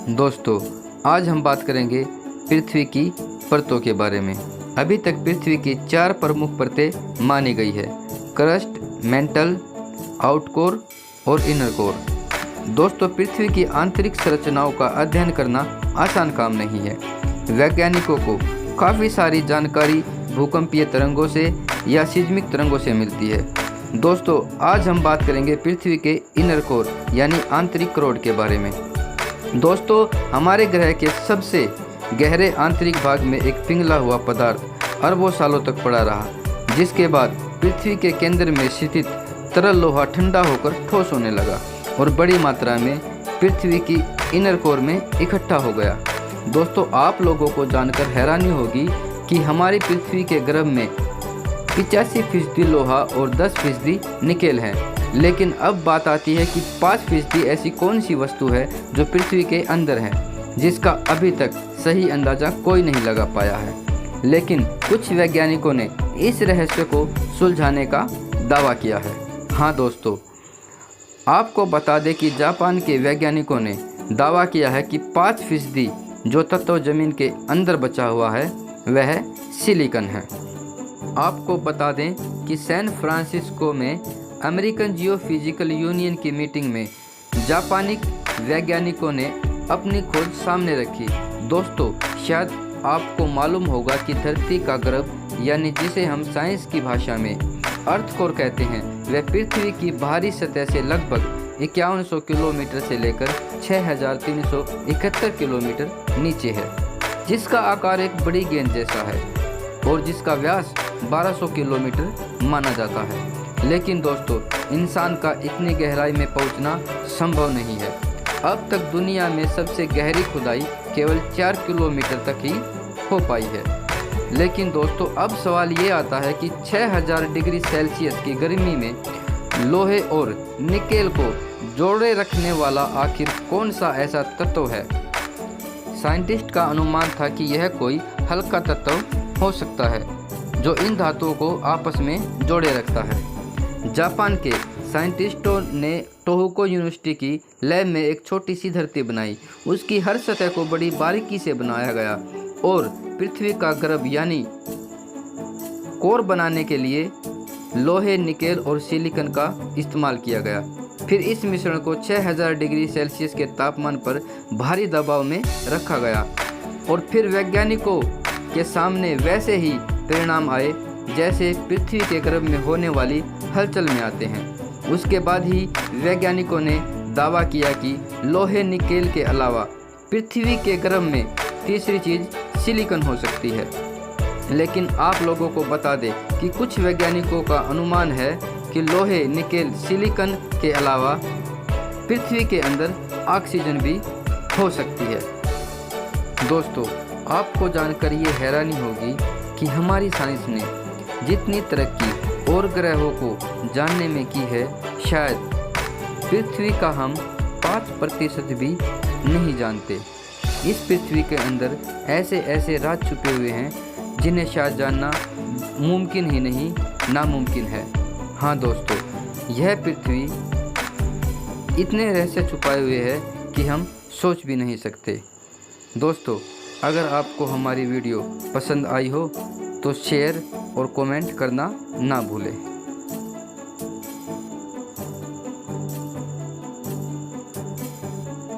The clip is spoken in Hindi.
दोस्तों, आज हम बात करेंगे पृथ्वी की परतों के बारे में। अभी तक पृथ्वी की 4 प्रमुख परतें मानी गई है: क्रस्ट, मेंटल, आउटकोर और इनर कोर। दोस्तों, पृथ्वी की आंतरिक संरचनाओं का अध्ययन करना आसान काम नहीं है। वैज्ञानिकों को काफ़ी सारी जानकारी भूकंपीय तरंगों से या सिज्मिक तरंगों से मिलती है। दोस्तों, आज हम बात करेंगे पृथ्वी के इनर कोर यानी आंतरिक क्रोड के बारे में। दोस्तों, हमारे ग्रह के सबसे गहरे आंतरिक भाग में एक पिघला हुआ पदार्थ अरबों सालों तक पड़ा रहा, जिसके बाद पृथ्वी के केंद्र में स्थित तरल लोहा ठंडा होकर ठोस होने लगा और बड़ी मात्रा में पृथ्वी की इनर कोर में इकट्ठा हो गया। दोस्तों, आप लोगों को जानकर हैरानी होगी कि हमारी पृथ्वी के गर्भ में 85% लोहा और 10% निकेल है। लेकिन अब बात आती है कि 5% ऐसी कौन सी वस्तु है जो पृथ्वी के अंदर है, जिसका अभी तक सही अंदाज़ा कोई नहीं लगा पाया है। लेकिन कुछ वैज्ञानिकों ने इस रहस्य को सुलझाने का दावा किया है। हाँ दोस्तों, आपको बता दें कि जापान के वैज्ञानिकों ने दावा किया है कि 5% जो तत्व ज़मीन के अंदर बचा हुआ है वह सिलिकॉन है। आपको बता दें कि सैन फ्रांसिस्को में अमेरिकन जियोफिजिकल यूनियन की मीटिंग में जापानी वैज्ञानिकों ने अपनी खोज सामने रखी। दोस्तों, शायद आपको मालूम होगा कि धरती का गर्भ यानी जिसे हम साइंस की भाषा में अर्थ कोर कहते हैं, वह पृथ्वी की बाहरी सतह से लगभग 5100 किलोमीटर से लेकर 6371 किलोमीटर नीचे है, जिसका आकार एक बड़ी गेंद जैसा है और जिसका व्यास 1200 किलोमीटर माना जाता है। लेकिन दोस्तों, इंसान का इतनी गहराई में पहुंचना संभव नहीं है। अब तक दुनिया में सबसे गहरी खुदाई केवल 4 किलोमीटर तक ही हो पाई है। लेकिन दोस्तों, अब सवाल ये आता है कि 6000 डिग्री सेल्सियस की गर्मी में लोहे और निकेल को जोड़े रखने वाला आखिर कौन सा ऐसा तत्व है। साइंटिस्ट का अनुमान था कि यह कोई हल्का तत्व हो सकता है जो इन धातुओं को आपस में जोड़े रखता है। जापान के साइंटिस्टों ने टोहोको यूनिवर्सिटी की लैब में एक छोटी सी धरती बनाई। उसकी हर सतह को बड़ी बारीकी से बनाया गया और पृथ्वी का गर्भ यानी कोर बनाने के लिए लोहे, निकेल और सिलिकॉन का इस्तेमाल किया गया। फिर इस मिश्रण को 6000 डिग्री सेल्सियस के तापमान पर भारी दबाव में रखा गया और फिर वैज्ञानिकों के सामने वैसे ही परिणाम आए जैसे पृथ्वी के गर्भ में होने वाली हलचल में आते हैं। उसके बाद ही वैज्ञानिकों ने दावा किया कि लोहे, निकेल के अलावा पृथ्वी के गर्भ में तीसरी चीज़ सिलिकॉन हो सकती है। लेकिन आप लोगों को बता दें कि कुछ वैज्ञानिकों का अनुमान है कि लोहे, निकेल, सिलिकॉन के अलावा पृथ्वी के अंदर ऑक्सीजन भी हो सकती है। दोस्तों, आपको जानकर ये हैरानी होगी कि हमारी साइंस ने जितनी तरक्की और ग्रहों को जानने में की है, शायद पृथ्वी का हम 5% भी नहीं जानते। इस पृथ्वी के अंदर ऐसे ऐसे राज छुपे हुए हैं जिन्हें शायद जानना मुमकिन ही नहीं, नामुमकिन है। हाँ दोस्तों, यह पृथ्वी इतने रहस्य छुपाए हुए है कि हम सोच भी नहीं सकते। दोस्तों, अगर आपको हमारी वीडियो पसंद आई हो तो शेयर और कमेंट करना ना भूलें।